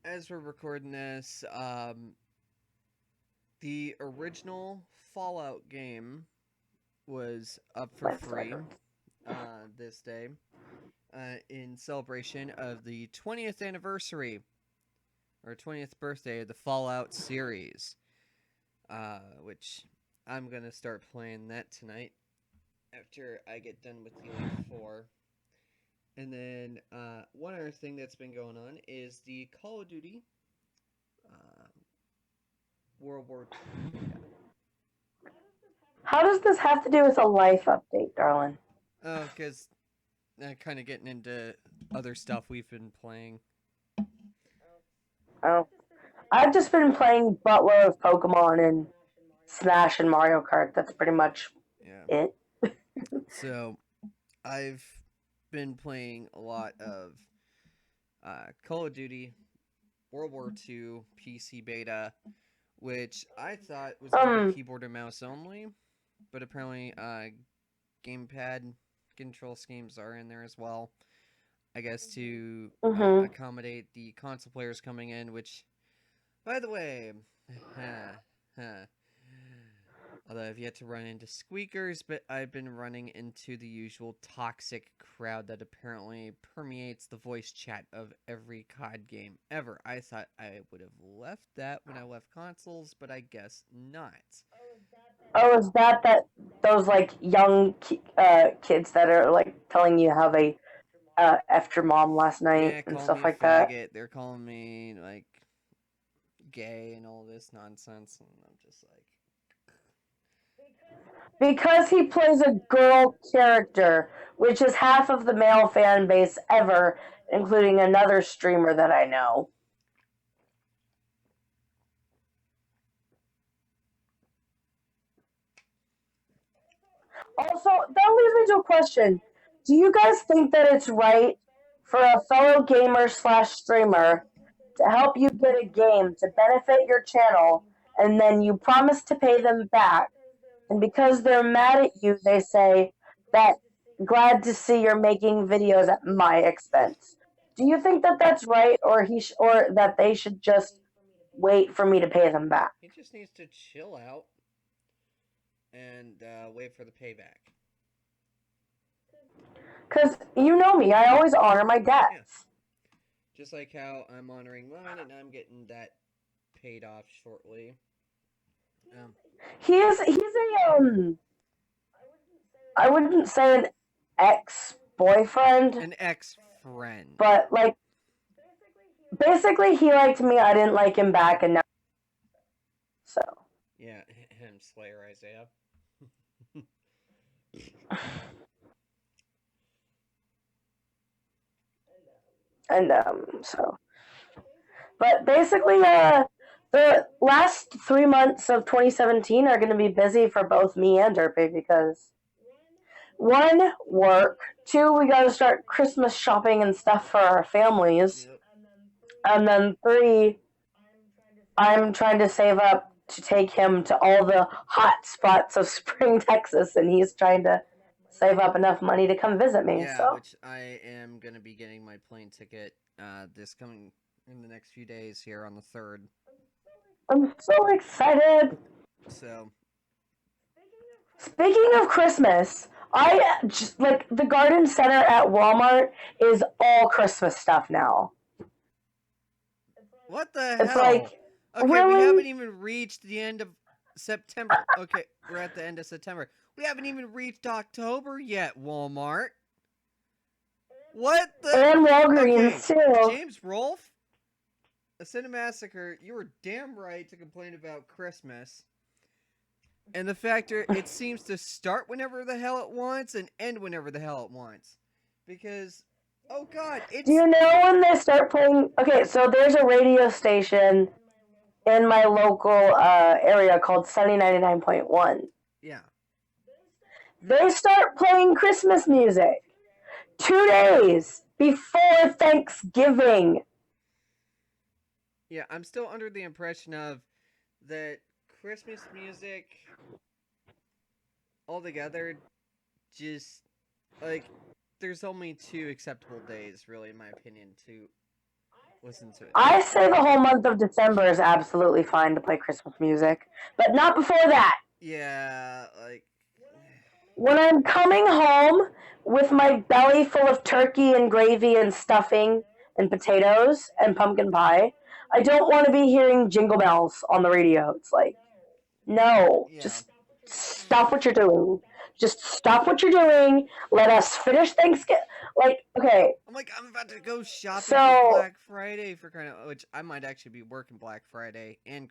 A: as we're recording this, the original Fallout game was up for free this day in celebration of the 20th anniversary or 20th birthday of the Fallout series, which I'm going to start playing that tonight after I get done with the Elite 4. And then one other thing that's been going on is the Call of Duty World War II.
B: How does this have to do with a life update, darling?
A: Oh, because kind of getting into other stuff we've been playing.
B: Oh. I've just been playing buttload of Pokemon and Smash and Mario Kart. That's pretty much
A: Yeah.
B: it.
A: So I've been playing a lot of Call of Duty World War II PC beta, which I thought was going to be
B: Um,
A: keyboard and mouse only, but apparently gamepad control schemes are in there as well. I guess to
B: mhm.
A: accommodate the console players coming in, which, by the way, although I've yet to run into squeakers, but I've been running into the usual toxic crowd that apparently permeates the voice chat of every COD game ever. I thought I would have left that when I left consoles, but I guess not.
B: Oh, is that those like young kids that are like telling you how they effed your mom last night
A: Yeah,
B: and
A: calling
B: stuff
A: me a
B: like that?
A: faggot. They're calling me like gay and all this nonsense, and I'm just like,
B: Because he plays a girl character, which is half of the male fan base ever, including another streamer that I know. Also, that leads me to a question. Do you guys think that it's right for a fellow gamer slash streamer to help you get a game to benefit your channel and then you promise to pay them back? And because they're mad at you, they say that glad to see you're making videos at my expense. Do you think that that's right, or that they should just wait for me to pay them back?
A: he just needs to chill out and wait for the payback.
B: Because you know me, I always honor my
A: Yeah,
B: debts.
A: just like how I'm honoring mine and I'm getting that paid off shortly. Um,
B: He's a I wouldn't say an ex boyfriend,
A: an ex friend.
B: but like basically he liked me, I didn't like him back, and now so
A: Yeah, him, Slayer Isaiah.
B: and so but basically the last 3 months of 2017 are going to be busy for both me and Derpy because one, work, two, we got to start Christmas shopping and stuff for our families,
A: Yep.
B: and then three, I'm trying to save up to take him to all the hot spots of Spring, Texas, and he's trying to save up enough money to come visit me.
A: Yeah,
B: So
A: which I am gonna be getting my plane ticket this coming in the next few days here on the 3rd.
B: I'm so excited.
A: So
B: Speaking of Christmas, I just like the garden center at Walmart is all Christmas stuff now.
A: what the
B: It's
A: hell?
B: like,
A: Okay, we haven't
B: really?
A: even reached the end of September. Okay, we're at the end of September. We haven't even reached October yet, Walmart. What the?
B: And
A: Okay,
B: Walgreens too.
A: James Rolfe, a Cinemassacre, you were damn right to complain about Christmas. And the factor, it seems to start whenever the hell it wants and end whenever the hell it wants. Because, oh god,
B: Do you know when they start playing? Okay, so there's a radio station in my local area called Sunny 99.1.
A: yeah.
B: They start playing Christmas music 2 days before Thanksgiving.
A: Yeah, I'm still under the impression of that Christmas music altogether just, like, there's only 2 acceptable days, really, in my opinion, to listen to it.
B: I say the whole month of December is absolutely fine to play Christmas music, but not before that.
A: Yeah, like,
B: When I'm coming home with my belly full of turkey and gravy and stuffing and potatoes and pumpkin pie, I don't want to be hearing jingle bells on the radio. It's like, no,
A: yeah.
B: just stop what you're doing. Just stop what you're doing. Let us finish Thanksgiving. Like, okay,
A: I'm like, I'm about to go shopping for
B: so
A: Black Friday for kind of, which I might actually be working Black Friday and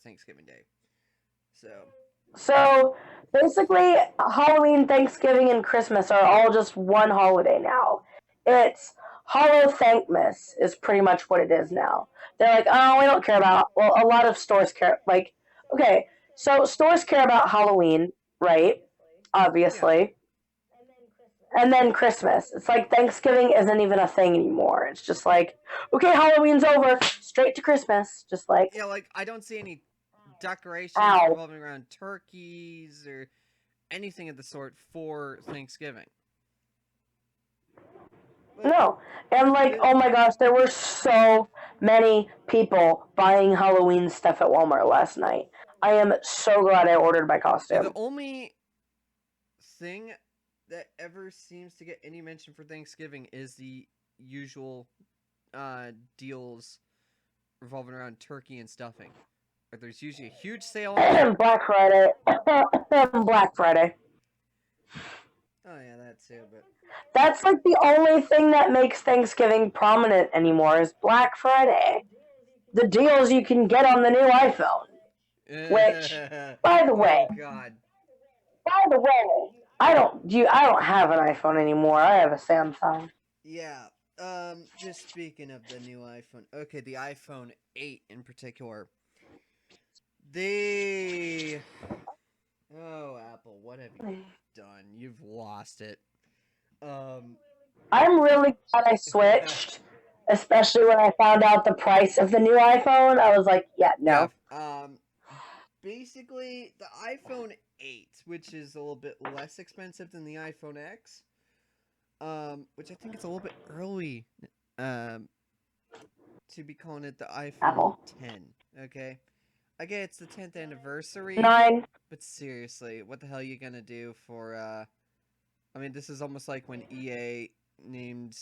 A: Thanksgiving Day.
B: so basically, Halloween, Thanksgiving, and Christmas are all just one holiday now. It's Hollow Thankmas is pretty much what it is now. They're like, oh, we don't care about. Well, a lot of stores care. Like, okay, so stores care about Halloween, right?
A: Yeah.
B: obviously. And then Christmas. It's like Thanksgiving isn't even a thing anymore. It's just like, okay, Halloween's over, straight to Christmas. Just like,
A: Yeah, like I don't see any decorations
B: ow.
A: revolving around turkeys or anything of the sort for Thanksgiving. But
B: No. And like,
A: the,
B: oh my gosh, there were so many people buying Halloween stuff at Walmart last night. I am so glad I ordered my
A: the
B: costume.
A: only thing that ever seems to get any mention for Thanksgiving is the usual deals revolving around turkey and stuffing. Like there's usually a huge sale on that.
B: Black Friday. Black Friday.
A: Oh yeah, that too. But
B: That's like the only thing that makes Thanksgiving prominent anymore is Black Friday. The deals you can get on the new iPhone. Which, by the way,
A: oh god.
B: I don't have an iPhone anymore. I have a Samsung.
A: Yeah. Just speaking of the new iPhone. Okay, the iPhone 8 in particular. They Oh, Apple, what have you done? You've lost it. Um
B: I'm really glad I switched, especially when I found out the price of the new iPhone. I was like, yeah,
A: yeah,
B: no.
A: basically the iPhone 8, which is a little bit less expensive than the iPhone X, which I think it's a little bit early um to be calling it the iPhone
B: Apple.
A: 10, okay? I get it's the 10th anniversary,
B: 9.
A: but seriously, what the hell are you gonna do for, I mean, this is almost like when EA named,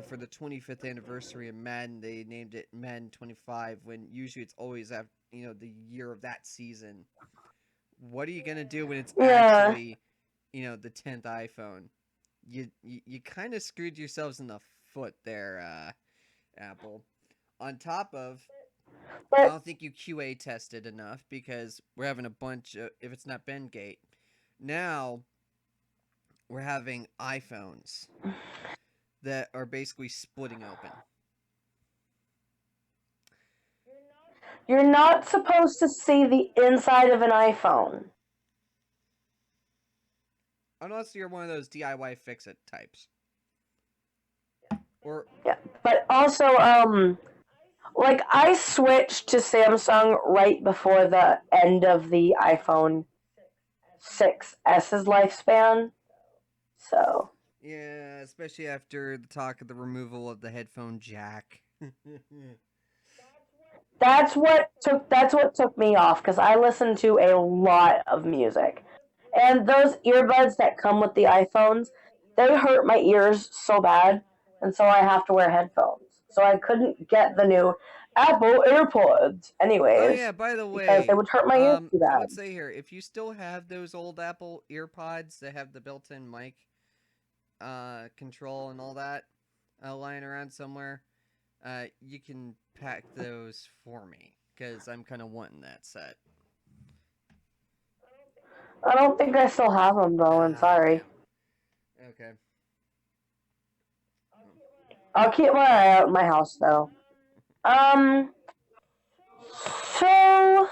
A: for the 25th anniversary of Madden, they named it Madden 25, when usually it's always after, the year of that season. What are you gonna do when it's
B: Yeah.
A: actually, the 10th iPhone? You kind of screwed yourselves in the foot there, Apple. On top of, I
B: But
A: don't think you QA tested enough because we're having a bunch of, if it's not Bengate, now we're having iPhones that are basically splitting open.
B: you're not supposed to see the inside of an iPhone.
A: Unless you're one of those DIY fix-it types. Or,
B: Yeah. But also, like I switched to Samsung right before the end of the iPhone 6S's lifespan. So
A: yeah, especially after the talk of the removal of the headphone jack.
B: that's what took me off because I listen to a lot of music. And those earbuds that come with the iPhones, they hurt my ears so bad, and so I have to wear headphones. So I couldn't get the new Apple AirPods
A: Oh
B: anyways
A: yeah, by the
B: because they
A: way,
B: would hurt my ears too
A: I would
B: bad.
A: say here, if you still have those old Apple EarPods that have the built-in mic control and all that lying around somewhere, you can pack those for me because I'm kind of wanting that set.
B: I don't think I still have them though. I'm
A: Ah,
B: sorry.
A: damn. Okay.
B: I'll keep my eye out in my house though. Um. So,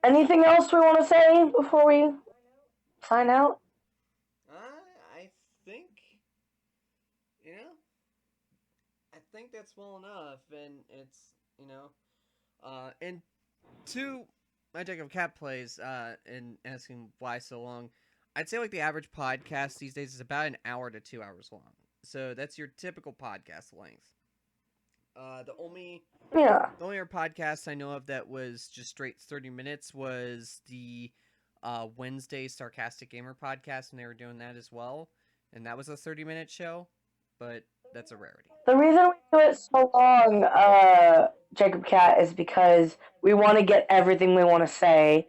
B: anything else we want to say before we sign out?
A: I think, you know, I think that's well enough, and it's, and to my Jacob Cat plays, and asking why so long, I'd say like the average podcast these days is about an hour to 2 hours long. So that's your typical podcast length.
B: Yeah.
A: The only other podcast I know of that was just straight 30 minutes was the Wednesday Sarcastic Gamer podcast, and they were doing that as well, and that was a 30-minute show, but that's a rarity.
B: The reason we do it so long, Jacob Cat, is because we want to get everything we want to say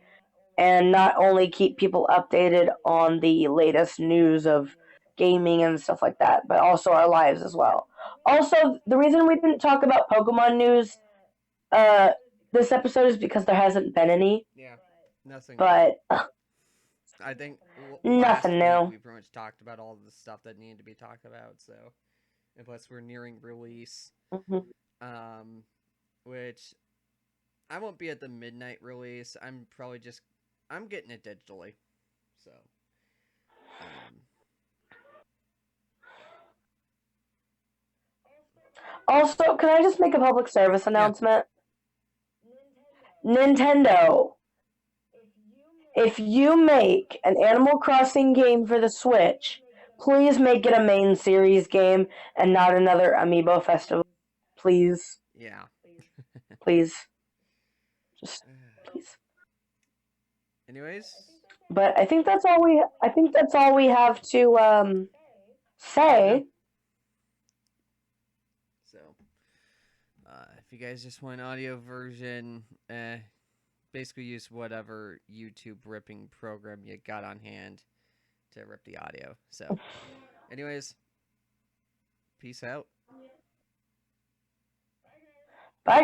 B: and not only keep people updated on the latest news of gaming and stuff like that, but also our lives as well. Also, the reason we didn't talk about Pokemon news uh, this episode is because there hasn't been any,
A: Yeah, nothing new.
B: but
A: I think last
B: nothing
A: week
B: new.
A: we pretty much talked about all the stuff that needed to be talked about. So, and plus we're nearing release,
B: Mm-hmm.
A: um, which I won't be at the midnight release. I'm getting it digitally. So, um,
B: Also, can I just make a public service
A: yeah,
B: announcement? Nintendo, if you make an Animal Crossing game for the Switch, please make it a main series game and not another Amiibo festival. Please.
A: yeah.
B: Please. Just please.
A: Anyways,
B: But I think that's all we have to
A: yeah.
B: say.
A: So, if you guys just want an audio version, basically use whatever YouTube ripping program you got on hand to rip the audio. So, anyways, peace out.